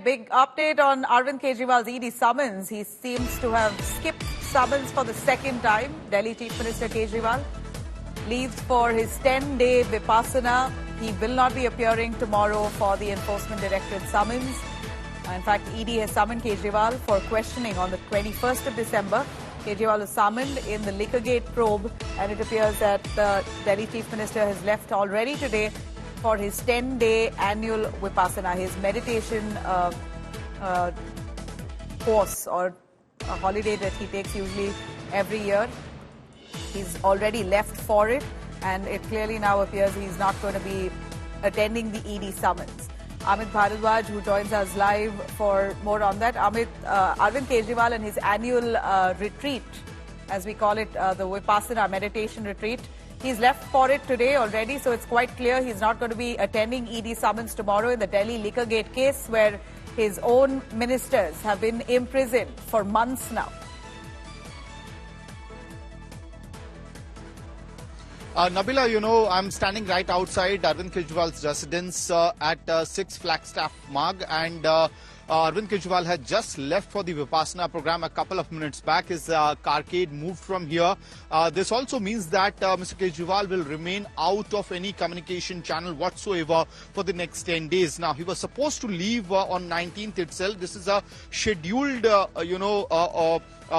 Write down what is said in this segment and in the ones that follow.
Big update on Arvind Kejriwal's ED summons. He seems to have skipped summons for the second time. Delhi Chief Minister Kejriwal leaves for his 10-day Vipassana. He will not be appearing tomorrow for the Enforcement Directorate summons. In fact, ED has summoned Kejriwal for questioning on the 21st of December. Kejriwal was summoned in the Liquorgate probe, and it appears that the Delhi Chief Minister has left already today for his 10-day annual Vipassana, his meditation course or a holiday that he takes usually every year. He's already left for it, and it clearly now appears he's not going to be attending the ED summons. Amit Bharadwaj, who joins us live for more on that. Amit, Arvind Kejriwal and his annual retreat, as we call it, the Vipassana meditation retreat, he's left for it today already, so it's quite clear he's not going to be attending ED summons tomorrow in the Delhi Liquorgate case, where his own ministers have been imprisoned for months now. Nabila, you know, I'm standing right outside Arvind Kejriwal's residence at 6 Flagstaff Marg, and Arvind Kejriwal had just left for the Vipassana program a couple of minutes back. His carcade moved from here. This also means that Mr. Kejriwal will remain out of any communication channel whatsoever for the next 10 days. Now, he was supposed to leave on 19th itself. This is a scheduled,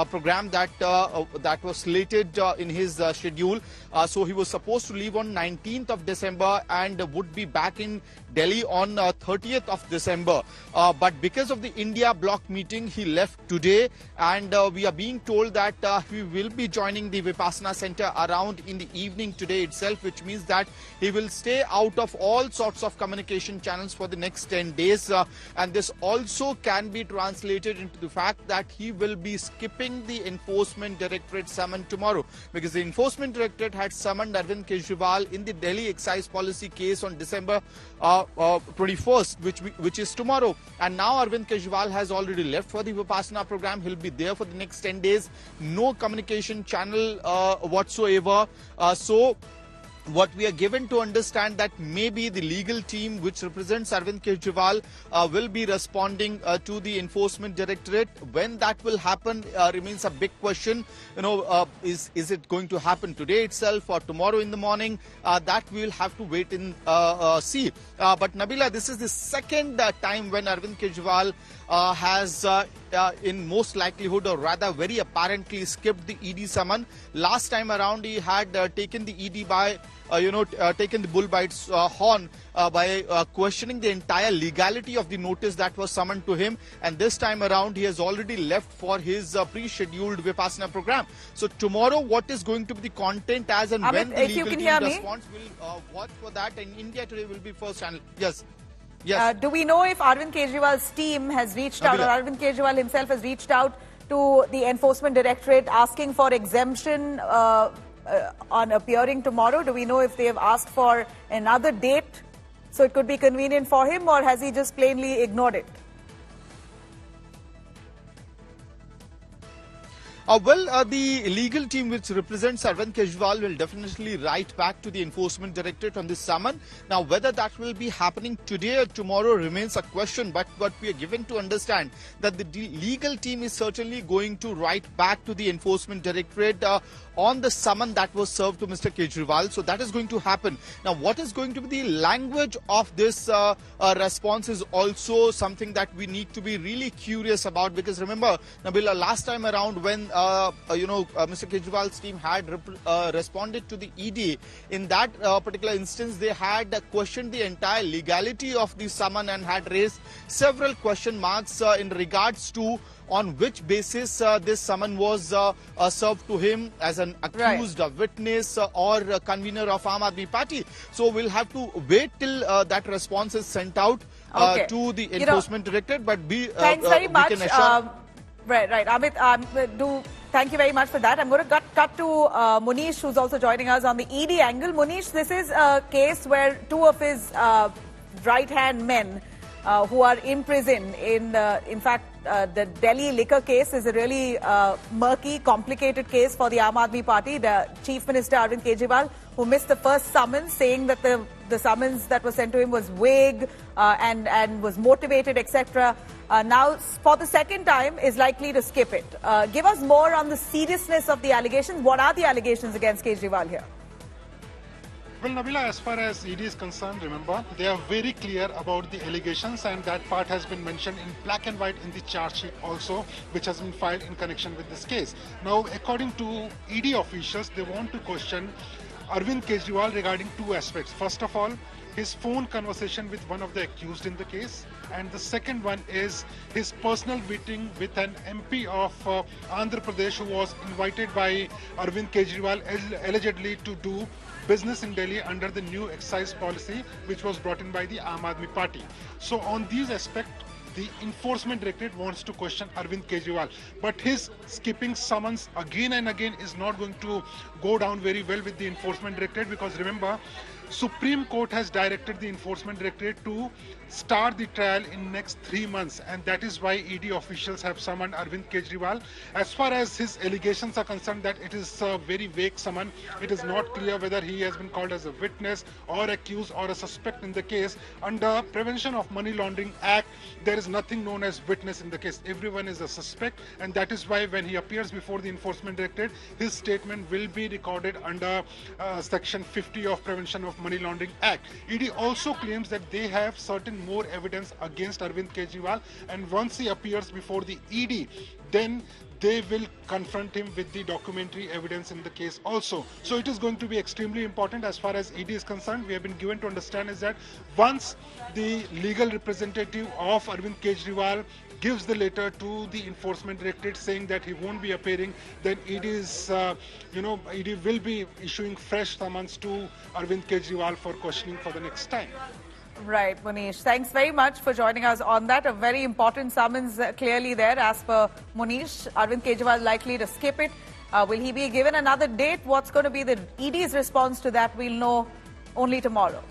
program that was slated in his schedule. So he was supposed to leave on 19th of December and would be back in Delhi on 30th of December. But because of the India bloc meeting, he left today, and we are being told that he will be joining the Vipassana center around in the evening today itself, which means that he will stay out of all sorts of communication channels for the next 10 days. And this also can be translated into the fact that he will be skipping the Enforcement Directorate summon tomorrow, because the Enforcement Directorate had summoned Arvind Kejriwal in the Delhi excise policy case on December 21st, which is tomorrow. And now Arvind Kejriwal has already left for the Vipassana program. He'll be there for the next 10 days. No communication channel whatsoever. So what we are given to understand that maybe the legal team which represents Arvind Kejriwal will be responding to the Enforcement Directorate. When that will happen remains a big question. You know, is it going to happen today itself or tomorrow in the morning? That we will have to wait and see. But Nabila, this is the second time when Arvind Kejriwal has in most likelihood, or rather very apparently, skipped the ED summon. Last time around he had taken the ED by taken the bull by its horn by questioning the entire legality of the notice that was summoned to him. And this time around he has already left for his pre-scheduled Vipassana program. So tomorrow, what is going to be the content as and when the legal team responds, we'll watch for that. And India Today will be first channel. Yes. Yes. Do we know if Arvind Kejriwal's team has reached out, or Arvind Kejriwal himself has reached out to the Enforcement Directorate asking for exemption on appearing tomorrow? Do we know if they have asked for another date so it could be convenient for him, or has he just plainly ignored it? The legal team which represents Arvind Kejriwal will definitely write back to the Enforcement Directorate on this summon. Now, whether that will be happening today or tomorrow remains a question, but what we are given to understand that the legal team is certainly going to write back to the Enforcement Directorate on the summon that was served to Mr. Kejriwal. So that is going to happen. Now, what is going to be the language of this response is also something that we need to be really curious about, because remember, Nabila, last time around when Mr. Kejriwal's team had responded to the ED, in that particular instance, they had questioned the entire legality of the summon and had raised several question marks in regards to on which basis this summon was served to him as an accused, witness or convener of Aam Aadmi Party. So we'll have to wait till that response is sent out to the Enforcement Directorate. But thanks very much. Right. Amit, thank you very much for that. I'm going to cut to Munish, who's also joining us on the ED angle. Munish, this is a case where two of his right-hand men who are in prison in fact, the Delhi liquor case is a really murky, complicated case for the Aam Aadmi Party. The Chief Minister Arvind Kejriwal, who missed the first summons, saying that the the summons that was sent to him was vague and was motivated, etc. Now, for the second time, is likely to skip it. Give us more on the seriousness of the allegations. What are the allegations against Kejriwal here? Well, Nabila, as far as ED is concerned, remember, they are very clear about the allegations, and that part has been mentioned in black and white in the charge sheet also, which has been filed in connection with this case. Now, according to ED officials, they want to question Arvind Kejriwal regarding two aspects. First of all, his phone conversation with one of the accused in the case, and the second one is his personal meeting with an MP of Andhra Pradesh who was invited by Arvind Kejriwal allegedly to do business in Delhi under the new excise policy which was brought in by the Aam Aadmi Party. So on these aspects, the Enforcement Directorate wants to question Arvind Kejriwal, but his skipping summons again and again is not going to go down very well with the Enforcement Directorate, because remember, Supreme Court has directed the Enforcement Directorate to start the trial in next 3 months, and that is why ED officials have summoned Arvind Kejriwal. As far as his allegations are concerned, that it is a very vague summon. It is not clear whether he has been called as a witness or accused or a suspect in the case. Under Prevention of Money Laundering Act, there is nothing known as witness in the case. Everyone is a suspect, and that is why when he appears before the Enforcement Directorate, his statement will be recorded under Section 50 of Prevention of Money Laundering Act. ED also claims that they have certain more evidence against Arvind Kejriwal, and once he appears before the ED, then they will confront him with the documentary evidence in the case also. So it is going to be extremely important as far as ED is concerned. We have been given to understand is that once the legal representative of Arvind Kejriwal gives the letter to the Enforcement Directorate saying that he won't be appearing, then ED is, ED will be issuing fresh summons to Arvind Kejriwal for questioning for the next time. Right, Munish. Thanks very much for joining us on that. A very important summons clearly there as per Munish. Arvind Kejriwal likely to skip it. Will he be given another date? What's going to be the ED's response to that? We'll know only tomorrow.